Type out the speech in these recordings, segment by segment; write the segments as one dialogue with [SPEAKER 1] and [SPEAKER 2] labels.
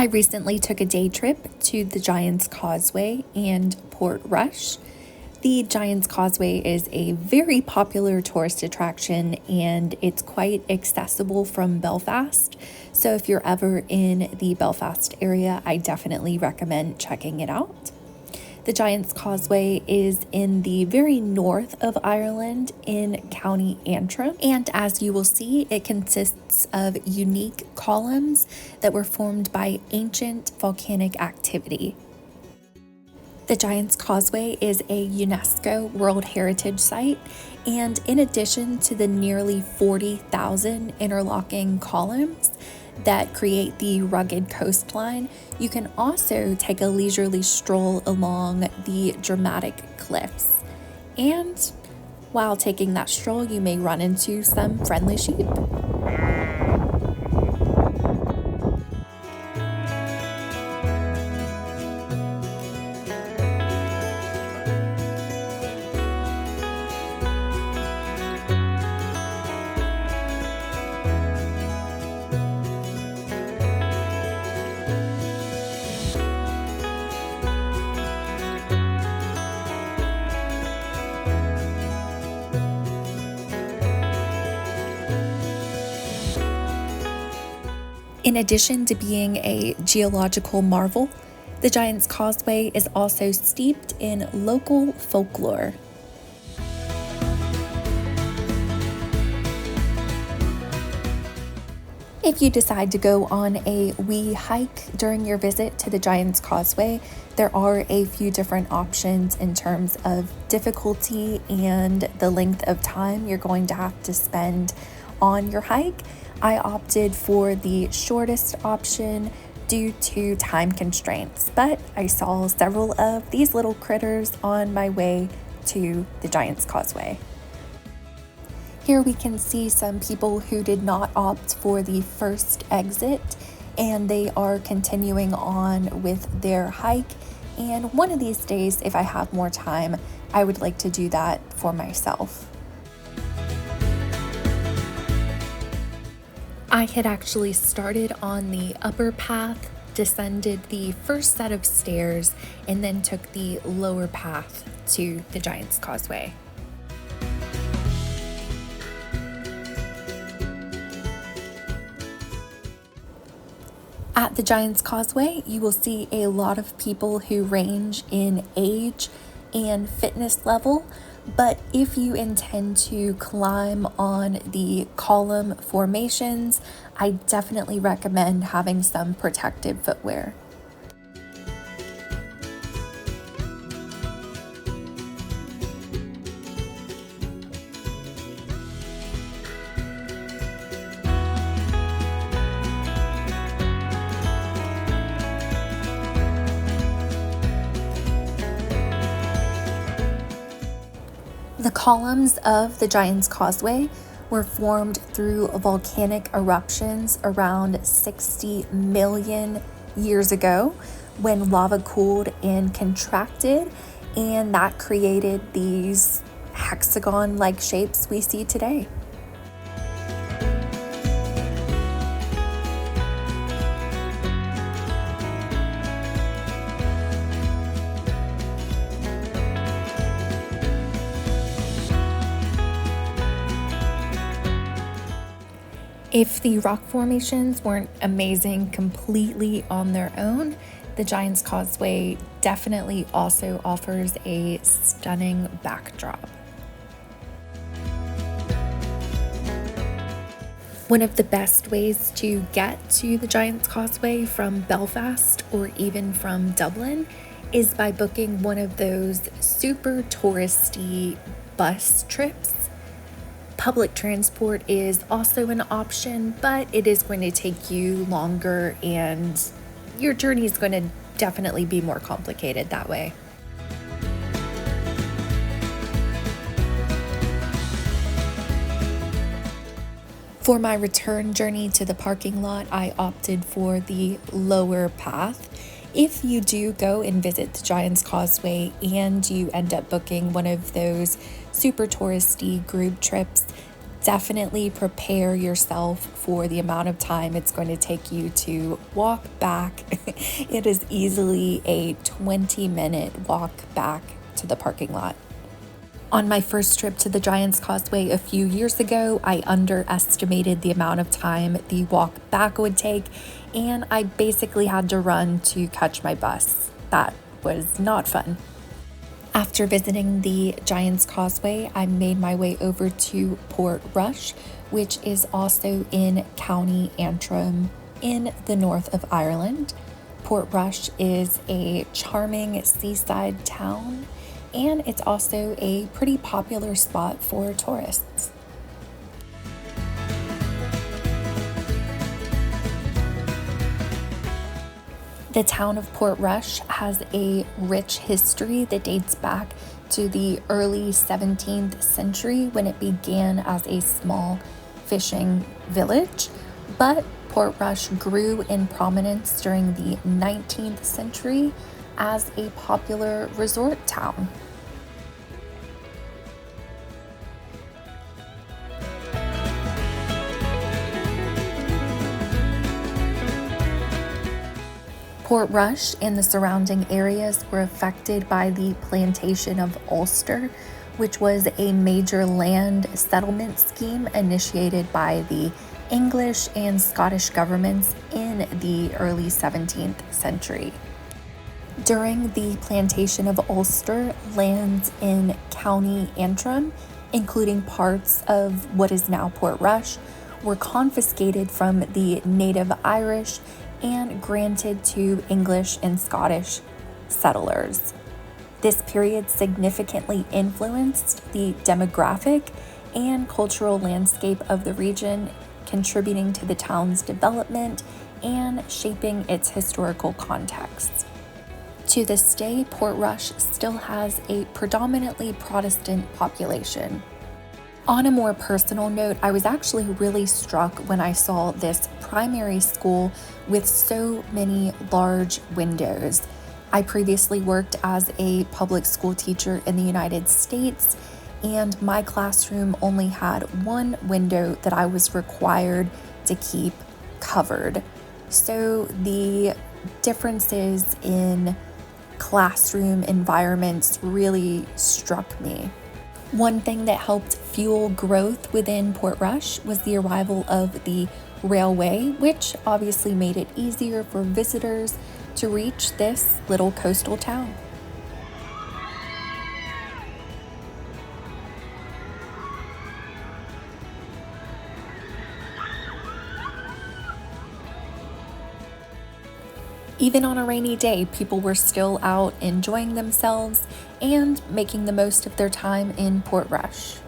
[SPEAKER 1] recently took a day trip to the Giant's Causeway and Portrush. The Giant's Causeway is a very popular tourist attraction and it's quite accessible from Belfast. So if you're ever in the Belfast area, I definitely recommend checking it out. The Giant's Causeway is in the very north of Ireland in County Antrim, and as you will see, it consists of unique columns that were formed by ancient volcanic activity. The Giant's Causeway is a UNESCO World Heritage Site, and in addition to the nearly 40,000 interlocking columns that create the rugged coastline, you can also take a leisurely stroll along the dramatic cliffs. And while taking that stroll, you may run into some friendly sheep. In addition to being a geological marvel, the Giant's Causeway is also steeped in local folklore. If you decide to go on a wee hike during your visit to the Giant's Causeway, there are a few different options in terms of difficulty and the length of time you're going to have to spend on your hike. I opted for the shortest option due to time constraints, but I saw several of these little critters on my way to the Giant's Causeway. Here we can see some people who did not opt for the first exit, and they are continuing on with their hike. And one of these days, if I have more time, I would like to do that for myself. I had actually started on the upper path, descended the first set of stairs, and then took the lower path to the Giant's Causeway. At the Giant's Causeway, you will see a lot of people who range in age and fitness level, but if you intend to climb on the column formations, I definitely recommend having some protective footwear. The columns of the Giant's Causeway were formed through volcanic eruptions around 60 million years ago when lava cooled and contracted, and that created these hexagon-like shapes we see today. If the rock formations weren't amazing completely on their own, the Giant's Causeway definitely also offers a stunning backdrop. One of the best ways to get to the Giant's Causeway from Belfast or even from Dublin is by booking one of those super touristy bus trips. Public transport is also an option, but it is going to take you longer and your journey is going to definitely be more complicated that way. For my return journey to the parking lot, I opted for the lower path. If you do go and visit the Giant's Causeway and you end up booking one of those super touristy group trips, Definitely prepare yourself for the amount of time it's going to take you to walk back. It is easily a 20-minute walk back to the parking lot. On my first trip to the Giant's Causeway a few years ago, I underestimated the amount of time the walk back would take, and I basically had to run to catch my bus. That was not fun. After visiting the Giant's Causeway, I made my way over to Portrush, which is also in County Antrim in the north of Ireland. Portrush is a charming seaside town, and it's also a pretty popular spot for tourists. The town of Portrush has a rich history that dates back to the early 17th century when it began as a small fishing village, but Portrush grew in prominence during the 19th century as a popular resort town. Portrush and the surrounding areas were affected by the plantation of Ulster, which was a major land settlement scheme initiated by the English and Scottish governments in the early 17th century. During the plantation of Ulster, lands in County Antrim, including parts of what is now Portrush, were confiscated from the native Irish and granted to English and Scottish settlers. This period significantly influenced the demographic and cultural landscape of the region, contributing to the town's development and shaping its historical context. To this day, Portrush still has a predominantly Protestant population. On a more personal note, I was actually really struck when I saw this primary school with so many large windows. I previously worked as a public school teacher in the United States, and my classroom only had one window that I was required to keep covered. So the differences in classroom environments really struck me. One thing that helped fuel growth within Portrush was the arrival of the railway, which obviously made it easier for visitors to reach this little coastal town. Even on a rainy day, people were still out enjoying themselves and making the most of their time in Portrush.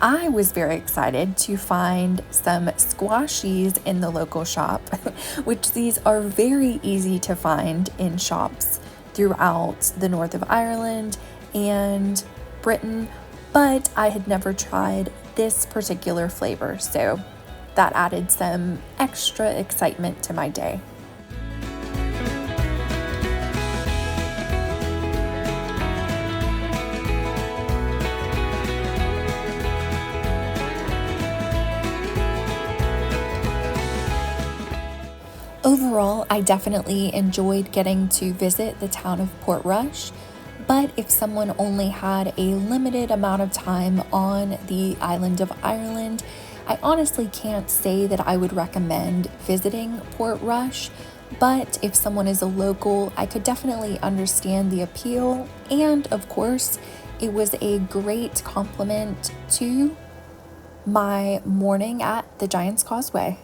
[SPEAKER 1] I was very excited to find some squashies in the local shop, which these are very easy to find in shops throughout the north of Ireland and Britain, but I had never tried this particular flavor, so that added some extra excitement to my day. Overall, I definitely enjoyed getting to visit the town of Portrush, but if someone only had a limited amount of time on the island of Ireland, I honestly can't say that I would recommend visiting Portrush, but if someone is a local, I could definitely understand the appeal, and of course, it was a great compliment to my morning at the Giant's Causeway.